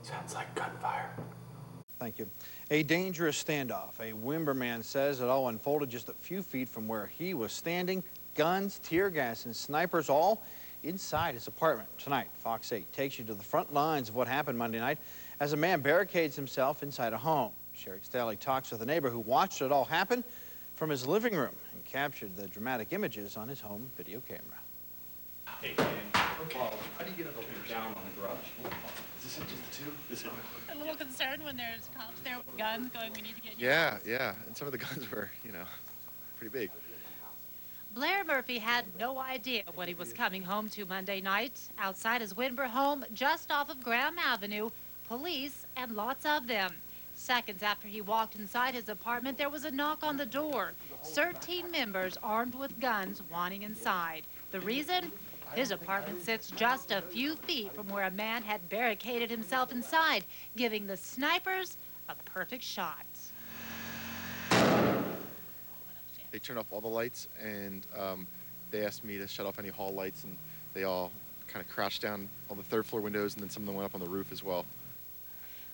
Sounds like gunfire. Thank you. A dangerous standoff. A Wimber man says it all unfolded just a few feet from where he was standing. Guns, tear gas, and snipers all inside his apartment. Tonight, Fox 8 takes you to the front lines of what happened Monday night as a man barricades himself inside a home. Sherry Staley talks with a neighbor who watched it all happen from his living room and captured the dramatic images on his home video camera. Hey, man. Okay. Well, how do you get it over down on the garage? Is this just the two? This one? A little concerned when there's cops there with guns going, we need to get you out. Yeah, and some of the guns were, pretty big. Blair Murphy had no idea what he was coming home to Monday night. Outside his Wimber home, just off of Graham Avenue, police and lots of them. Seconds after he walked inside his apartment, there was a knock on the door. 13 members armed with guns wanting inside. The reason? His apartment sits just a few feet from where a man had barricaded himself inside, giving the snipers a perfect shot. They turned off all the lights, and they asked me to shut off any hall lights, and they all kind of crouched down on the third floor windows, and then some of them went up on the roof as well.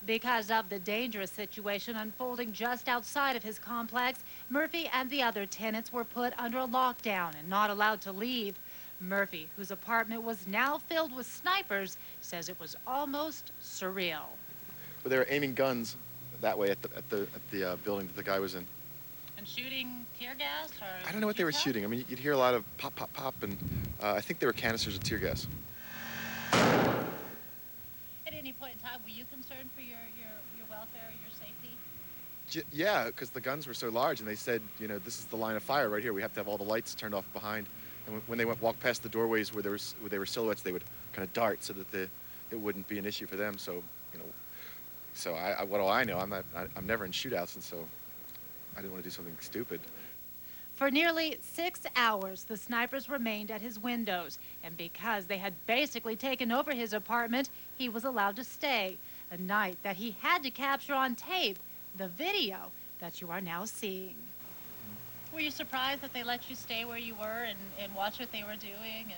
Because of the dangerous situation unfolding just outside of his complex, Murphy and the other tenants were put under a lockdown and not allowed to leave. Murphy, whose apartment was now filled with snipers, says it was almost surreal. But they were aiming guns that way at the building that the guy was in. And shooting tear gas? Or I don't know what they were shooting. I mean, you'd hear a lot of pop, pop, pop, and I think they were canisters of tear gas. At any point in time, were you concerned for your welfare or your safety? Yeah, because the guns were so large, and they said, this is the line of fire right here. We have to have all the lights turned off behind. And when they walked past the doorways where they were silhouettes, they would kind of dart so that it wouldn't be an issue for them. So, so what do I know? I'm never in shootouts, and so I didn't want to do something stupid. For nearly 6 hours, the snipers remained at his windows, and because they had basically taken over his apartment, he was allowed to stay. A night that he had to capture on tape, the video that you are now seeing. Were you surprised that they let you stay where you were and watch what they were doing?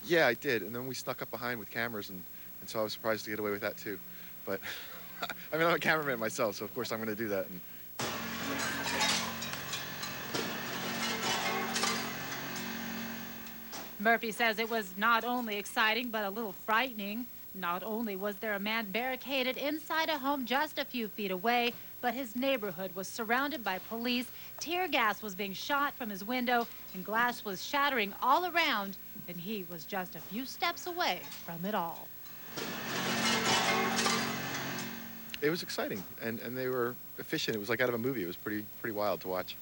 Yeah, I did, and then we snuck up behind with cameras, and so I was surprised to get away with that too. But I mean, I'm a cameraman myself, so of course I'm going to do that. Murphy says it was not only exciting, but a little frightening. Not only was there a man barricaded inside a home just a few feet away, but his neighborhood was surrounded by police. Tear gas was being shot from his window, and glass was shattering all around, and he was just a few steps away from it all. It was exciting, and they were efficient. It was like out of a movie. It was pretty wild to watch.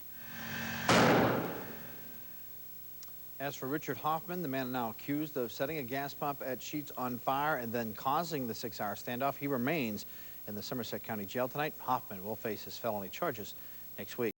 As for Richard Hoffman, the man now accused of setting a gas pump at Sheetz on fire and then causing the 6-hour standoff, he remains in the Somerset County Jail tonight. Hoffman will face his felony charges next week.